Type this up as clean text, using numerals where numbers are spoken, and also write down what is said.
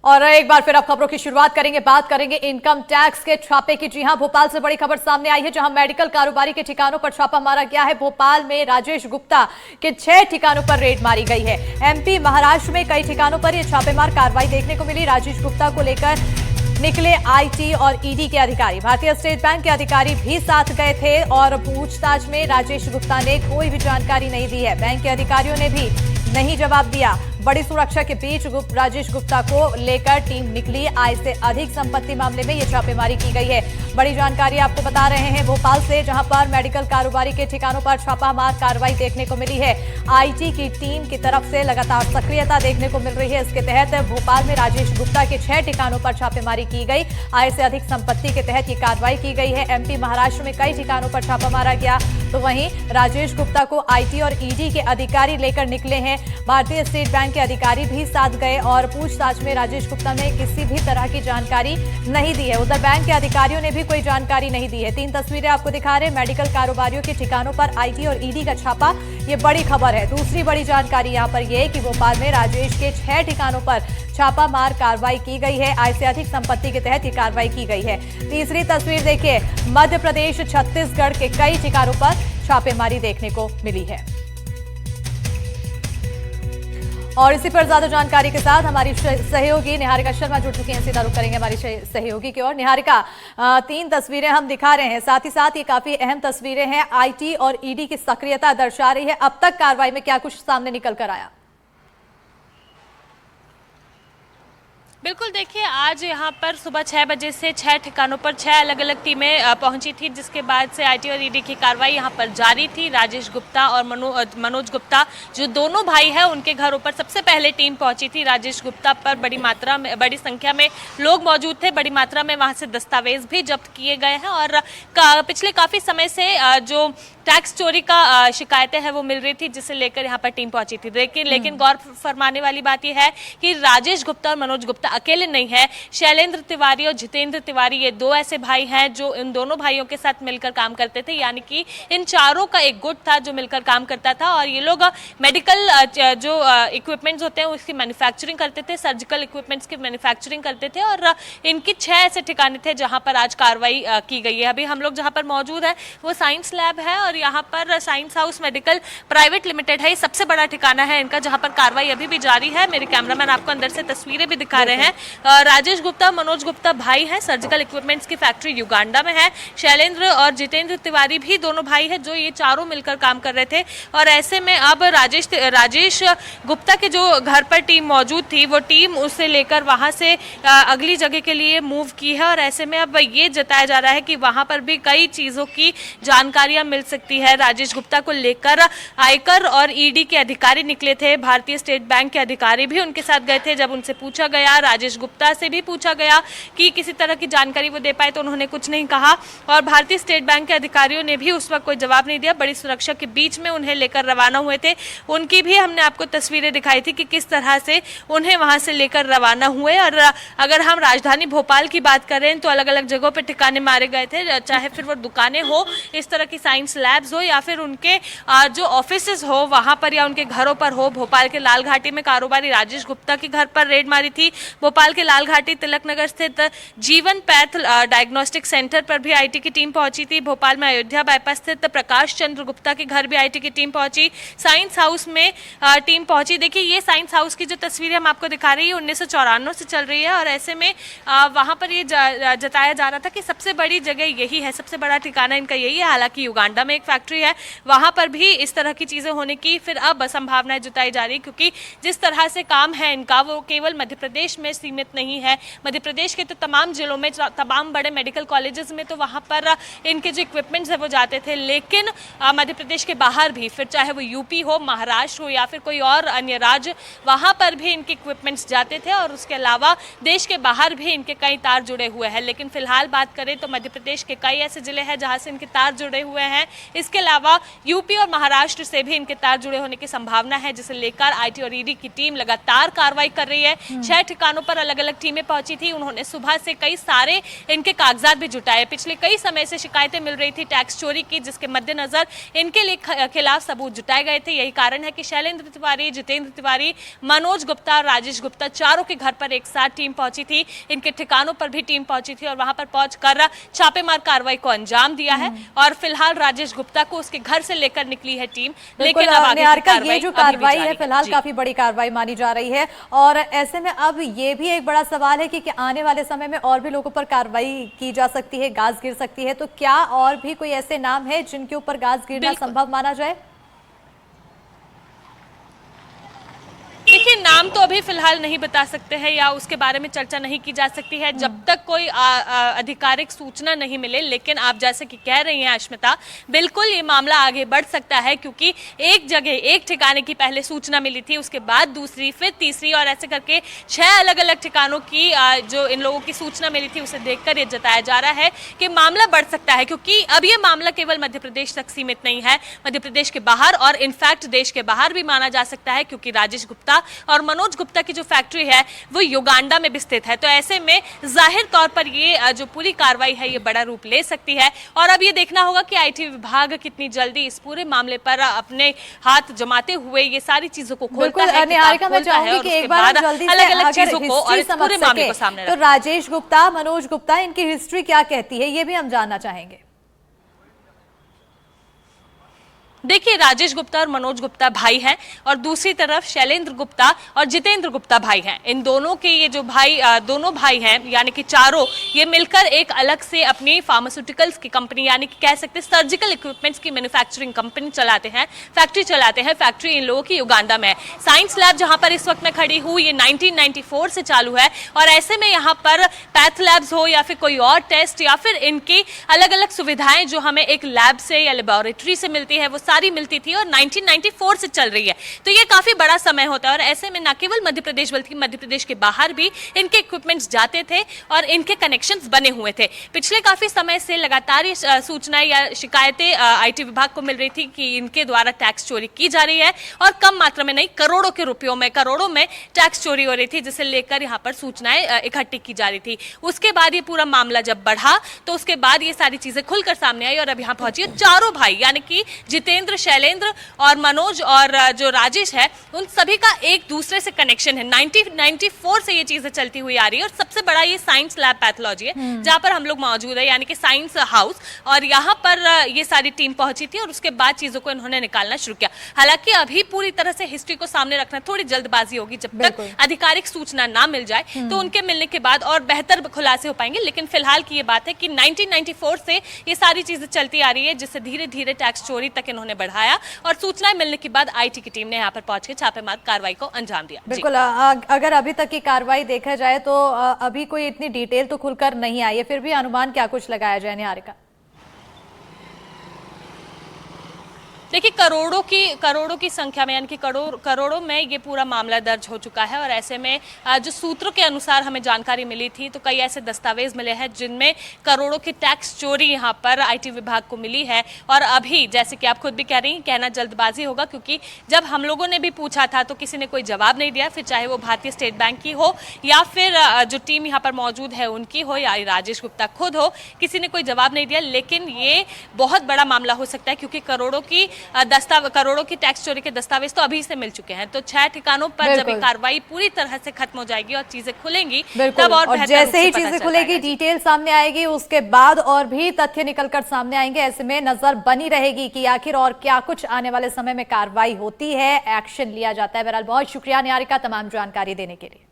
और एक बार फिर अब खबरों की शुरुआत करेंगे। बात करेंगे इनकम टैक्स के छापे की। जी हां, भोपाल से बड़ी खबर सामने आई है जहां मेडिकल कारोबारी के ठिकानों पर छापा मारा गया है। भोपाल में राजेश गुप्ता के 6 ठिकानों पर रेड मारी गई है। एमपी महाराष्ट्र में कई ठिकानों पर यह छापेमार कार्रवाई देखने को मिली। राजेश गुप्ता को लेकर निकले आईटी और ईडी के अधिकारी। भारतीय स्टेट बैंक के अधिकारी भी साथ गए थे और पूछताछ में राजेश गुप्ता ने कोई भी जानकारी नहीं दी है। बैंक के अधिकारियों ने भी नहीं जवाब दिया। बड़ी सुरक्षा के बीच राजेश गुप्ता को लेकर टीम निकली। आय से अधिक संपत्ति मामले में यह छापेमारी की गई है। बड़ी जानकारी आपको बता रहे हैं भोपाल से, जहां पर मेडिकल कारोबारी के ठिकानों पर छापामार कार्रवाई देखने को मिली है। आईटी की टीम की तरफ से लगातार सक्रियता देखने को मिल रही है। इसके तहत भोपाल में राजेश गुप्ता के 6 ठिकानों पर छापेमारी की गई। आय से अधिक संपत्ति के तहत ये कार्रवाई की गई है। एमपी महाराष्ट्र में कई ठिकानों पर छापा मारा गया, तो वहीं राजेश गुप्ता को आईटी और ईडी के अधिकारी लेकर निकले हैं। भारतीय स्टेट बैंक के अधिकारी भी साथ गए और पूछताछ में राजेश गुप्ता ने किसी भी तरह की जानकारी नहीं दी है। उधर बैंक के अधिकारियों ने भी कोई जानकारी नहीं दी है। 3 तस्वीरें आपको दिखा रहे हैं मेडिकल कारोबारियों के ठिकानों पर आईटी और ईडी का छापा। ये बड़ी खबर है। दूसरी बड़ी जानकारी यहां पर यह कि भोपाल में राजेश के 6 ठिकानों पर छापामार कार्रवाई की गई है। आय से अधिक संपत्ति के तहत ये कार्रवाई की गई है। तीसरी तस्वीर देखिए, मध्य प्रदेश छत्तीसगढ़ के कई ठिकानों पर छापेमारी देखने को मिली है। और इसी पर ज्यादा जानकारी के साथ हमारी सहयोगी निहारिका शर्मा जुड़ चुकी हैं। सीधा रुख करेंगे हमारी सहयोगी की ओर। निहारिका, 3 तस्वीरें हम दिखा रहे हैं, साथ ही साथ ये काफी अहम तस्वीरें हैं। आईटी और ईडी की सक्रियता दर्शा रही है। अब तक कार्रवाई में क्या कुछ सामने निकल कर आया? बिल्कुल, देखिए आज यहाँ पर सुबह 6 बजे से 6 ठिकानों पर 6 अलग अलग टीमें पहुंची थी, जिसके बाद से आईटी और ईडी की कार्रवाई यहाँ पर जारी थी। राजेश गुप्ता और मनोज गुप्ता जो दोनों भाई हैं, उनके घरों पर सबसे पहले टीम पहुंची थी। राजेश गुप्ता पर बड़ी संख्या में लोग मौजूद थे। बड़ी मात्रा में वहाँ से दस्तावेज भी जब्त किए गए हैं और पिछले काफ़ी समय से जो टैक्स चोरी का शिकायतें हैं वो मिल रही थी, जिसे लेकर यहाँ पर टीम पहुंची थी। लेकिन गौर फरमाने वाली बात यह है कि राजेश गुप्ता और मनोज गुप्ता अकेले नहीं है। शैलेंद्र तिवारी और जितेंद्र तिवारी, ये 2 ऐसे भाई हैं जो इन दोनों भाइयों के साथ मिलकर काम करते थे। यानी कि इन चारों का एक गुट था जो मिलकर काम करता था और ये लोग मेडिकल जो इक्विपमेंट्स होते हैं उसकी मैन्युफैक्चरिंग करते थे, सर्जिकल इक्विपमेंट्स की मैन्युफैक्चरिंग करते थे। और इनके 6 ऐसे ठिकाने थे जहाँ पर आज कार्रवाई की गई है। अभी हम लोग जहाँ पर मौजूद है वो साइंस लैब है और यहाँ पर science house medical private limited है। ये सबसे बड़ा ठिकाना है इनका, जहाँ पर कार्रवाई अभी भी जारी है। मेरे कैमरामैन आपको अंदर से तस्वीरें भी दिखा रहे हैं। राजेश गुप्ता, मनोज गुप्ता भाई हैं। सर्जिकल इक्विपमेंट्स की फैक्ट्री युगांडा में है। शैलेंद्र और जितेंद्र तिवारी भी दोनों भाई हैं जो ये चारों मिलकर काम कर रहे थे। और ऐसे में अब राजेश गुप्ता के जो घर पर टीम मौजूद थी, वो टीम उसे लेकर वहां से अगली जगह के लिए मूव की है। और ऐसे में अब ये जताया जा रहा है कि वहां पर भी कई चीजों की जानकारियां मिल सकती है। राजेश गुप्ता को लेकर आयकर और ईडी के अधिकारी निकले थे। भारतीय स्टेट बैंक के अधिकारी भी उनके साथ गए थे। जब उनसे पूछा गया, राजेश गुप्ता से भी पूछा गया कि किसी तरह की जानकारी वो दे पाए, तो उन्होंने कुछ नहीं कहा। और भारतीय स्टेट बैंक के अधिकारियों ने भी उस वक्त कोई जवाब नहीं दिया। बड़ी सुरक्षा के बीच में उन्हें लेकर रवाना हुए थे। उनकी भी हमने आपको तस्वीरें दिखाई थी कि किस तरह से उन्हें वहां से लेकर रवाना हुए। और अगर हम राजधानी भोपाल की बात करें तो अलग अलग जगहों पर ठिकाने मारे गए थे, चाहे फिर वो दुकानें हो, इस तरह की साइंस लैब्स हो, या फिर उनके जो ऑफिसेज हो वहां पर, या उनके घरों पर हो। भोपाल के लाल घाटी में कारोबारी राजेश गुप्ता के घर पर रेड मारी थी। भोपाल के लाल घाटी तिलक नगर स्थित जीवन पैथ डायग्नोस्टिक सेंटर पर भी आईटी की टीम पहुंची थी। भोपाल में अयोध्या बाईपास स्थित प्रकाश चंद्र गुप्ता के घर भी आईटी की टीम पहुंची। साइंस हाउस में टीम पहुंची। देखिए, ये साइंस हाउस की जो तस्वीरें हम आपको दिखा रही है 1994 से चल रही है। और ऐसे में वहां पर ये जताया जा रहा था कि सबसे बड़ी जगह यही है, सबसे बड़ा ठिकाना इनका यही है। हालांकि युगांडा में एक फैक्ट्री है, वहां पर भी इस तरह की चीजें होने की फिर अब संभावनाएं जताई जा रही है, क्योंकि जिस तरह से काम है इनका वो केवल मध्य प्रदेश में सीमित नहीं है। मध्य प्रदेश के तो तमाम जिलों में, तमाम बड़े मेडिकल कॉलेजेस में तो वहाँ पर इनके जो इक्विपमेंट्स है वो जाते थे। लेकिन मध्य प्रदेश के बाहर भी, फिर चाहे वो यूपी हो, महाराष्ट्र हो या फिर कोई और अन्य राज्य, वहाँ पर भी इनके इक्विपमेंट्स जाते थे। और उसके अलावा देश के बाहर भी इनके कई तार जुड़े हुए हैं। लेकिन फिलहाल बात करें तो मध्य प्रदेश के कई ऐसे जिले हैं जहाँ से इनके तार जुड़े हुए हैं। इसके अलावा यूपी और महाराष्ट्र से भी इनके तार जुड़े होने की संभावना है, जिसे लेकर आईटी और ईडी की टीम लगातार कार्रवाई कर रही है। 6 ठिकानों ठिकानों पर अलग अलग टीमें पहुंची थी। उन्होंने सुबह से कई सारे इनके कागजात भी जुटाए। पिछले कई समय से शिकायतें मिल रही थी टैक्स चोरी की, जिसके मद्देनजर इनके लिए खिलाफ सबूत जुटाए गए थे। यही कारण है कि शैलेंद्र तिवारी, जितेंद्र तिवारी, मनोज गुप्ता, राजेश गुप्ता चारों के घर पर एक साथ टीम पहुंची थी। इनके ठिकानों पर भी टीम पहुंची थी और वहां पर पहुंचकर छापेमार कार्रवाई को अंजाम दिया है। और फिलहाल राजेश गुप्ता को उसके घर से लेकर निकली है टीम। लेकिन अब आगे की कार्रवाई, ये जो कार्रवाई है फिलहाल काफी बड़ी कार्रवाई मानी जा रही है और ऐसे में अब ये भी एक बड़ा सवाल है कि आने वाले समय में और भी लोगों पर कार्रवाई की जा सकती है, गाज गिर सकती है। तो क्या और भी कोई ऐसे नाम है जिनके ऊपर गाज गिरना संभव माना जाए? देखिए, नाम तो अभी फिलहाल नहीं बता सकते हैं या उसके बारे में चर्चा नहीं की जा सकती है जब तक कोई आधिकारिक सूचना नहीं मिले। लेकिन आप जैसे कि कह रही हैं अश्मिता, बिल्कुल ये मामला आगे बढ़ सकता है क्योंकि एक जगह एक ठिकाने की पहले सूचना मिली थी, उसके बाद दूसरी, फिर तीसरी और ऐसे करके 6 अलग अलग ठिकानों की जो इन लोगों की सूचना मिली थी उसे देखकर ये जताया जा रहा है कि मामला बढ़ सकता है। क्योंकि अब ये मामला केवल मध्य प्रदेश तक सीमित नहीं है, मध्य प्रदेश के बाहर और इनफैक्ट देश के बाहर भी माना जा सकता है क्योंकि राजेश गुप्ता और मनोज गुप्ता की जो फैक्ट्री है वो युगांडा में भी स्थित है। तो ऐसे में जाहिर तौर पर ये जो पूरी कार्रवाई है ये बड़ा रूप ले सकती है और अब ये देखना होगा कि आईटी विभाग कितनी जल्दी इस पूरे मामले पर अपने हाथ जमाते हुए ये सारी चीजों को खोलता है। निहारिका, मैं चाहूंगी कि एक बार जल्दी से अलग-अलग चीजों को और इस पूरे मामले को सामने तो राजेश गुप्ता, मनोज गुप्ता, इनकी हिस्ट्री क्या कहती है ये भी हम जानना चाहेंगे। देखिए, राजेश गुप्ता और मनोज गुप्ता भाई हैं और दूसरी तरफ शैलेंद्र गुप्ता और जितेंद्र गुप्ता भाई हैं। इन दोनों के ये जो दोनों भाई हैं यानी कि चारों, ये मिलकर एक अलग से अपनी फार्मास्यूटिकल्स की कंपनी यानी कि कह सकते हैं सर्जिकल इक्विपमेंट्स की मैन्युफैक्चरिंग कंपनी चलाते हैं, फैक्ट्री चलाते हैं। फैक्ट्री इन लोगों की युगांडा में है। साइंस लैब जहां पर इस वक्त मैं खड़ी हूँ ये 1994 से चालू है और ऐसे में यहाँ पर पैथ लैब्स हो या फिर कोई और टेस्ट या फिर इनकी अलग अलग सुविधाएं जो हमें एक लैब से या लेबोरेटरी से मिलती है वो सारी मिलती थी और 1994 से चल रही है। तो ये काफी बड़ा समय होता है और ऐसे में न केवल मध्य प्रदेश बल्कि मध्य प्रदेश के बाहर भी इनके इक्विपमेंट्स जाते थे और इनके कनेक्शंस बने हुए थे। पिछले काफी समय से लगातार ये सूचनाएं या शिकायतें आईटी विभाग को मिल रही थी कि इनके द्वारा टैक्स चोरी की जा रही है और कम मात्रा में नहीं, करोड़ों के रुपयों में, करोड़ों में टैक्स चोरी हो रही थी, जिसे लेकर यहाँ पर सूचनाएं इकट्ठी की जा रही थी। उसके बाद ये पूरा मामला जब बढ़ा तो उसके बाद ये सारी चीजें खुलकर सामने आई और अब यहाँ पहुंची चारों भाई यानी कि जितेंद्र, शैलेंद्र और मनोज और जो राजेश है उन सभी का एक दूसरे से कनेक्शन है। 1994 से ये चीजें चलती हुई आ रही है और सबसे बड़ा ये साइंस लैब पैथोलॉजी है जहां पर हम लोग मौजूद है यानी कि साइंस हाउस, और यहाँ पर ये सारी टीम पहुंची थी और उसके बाद चीजों को इन्होंने निकालना शुरू किया। हालांकि अभी पूरी तरह से हिस्ट्री को सामने रखना थोड़ी जल्दबाजी होगी, जब तक आधिकारिक सूचना ना मिल जाए तो उनके मिलने के बाद और बेहतर खुलासे हो पाएंगे। लेकिन फिलहाल की ये बात है कि 1994 से ये सारी चीजें चलती आ रही है जिससे धीरे धीरे टैक्स चोरी तक इन्होंने बढ़ाया और सूचनाएं मिलने के बाद आईटी की टीम ने यहां पर पहुंचकर छापेमार कार्रवाई को अंजाम दिया। बिल्कुल, अगर अभी तक की कार्रवाई देखा जाए तो अभी कोई इतनी डिटेल तो खुलकर नहीं आई है, फिर भी अनुमान क्या कुछ लगाया जाए निहारिका? देखिए, करोड़ों की संख्या में यानी कि करोड़ों में ये पूरा मामला दर्ज हो चुका है और ऐसे में जो सूत्रों के अनुसार हमें जानकारी मिली थी तो कई ऐसे दस्तावेज मिले हैं जिनमें करोड़ों की टैक्स चोरी यहाँ पर आईटी विभाग को मिली है। और अभी जैसे कि आप खुद भी कह रही हैं, कहना जल्दबाजी होगा क्योंकि जब हम लोगों ने भी पूछा था तो किसी ने कोई जवाब नहीं दिया, फिर चाहे वो भारतीय स्टेट बैंक की हो या फिर जो टीम यहाँ पर मौजूद है उनकी हो या राजेश गुप्ता खुद हो, किसी ने कोई जवाब नहीं दिया। लेकिन ये बहुत बड़ा मामला हो सकता है क्योंकि करोड़ों की टैक्स चोरी के दस्तावेज तो अभी से मिल चुके हैं। तो 6 ठिकानों पर जब कार्रवाई पूरी तरह से खत्म हो जाएगी और चीजें खुलेंगी तब और जैसे ही चीजें खुलेगी, डिटेल सामने आएगी, उसके बाद और भी तथ्य निकलकर सामने आएंगे। ऐसे में नजर बनी रहेगी कि आखिर और क्या कुछ आने वाले समय में कार्रवाई होती है, एक्शन लिया जाता है। बहरहाल बहुत शुक्रिया निहारिका तमाम जानकारी देने के लिए।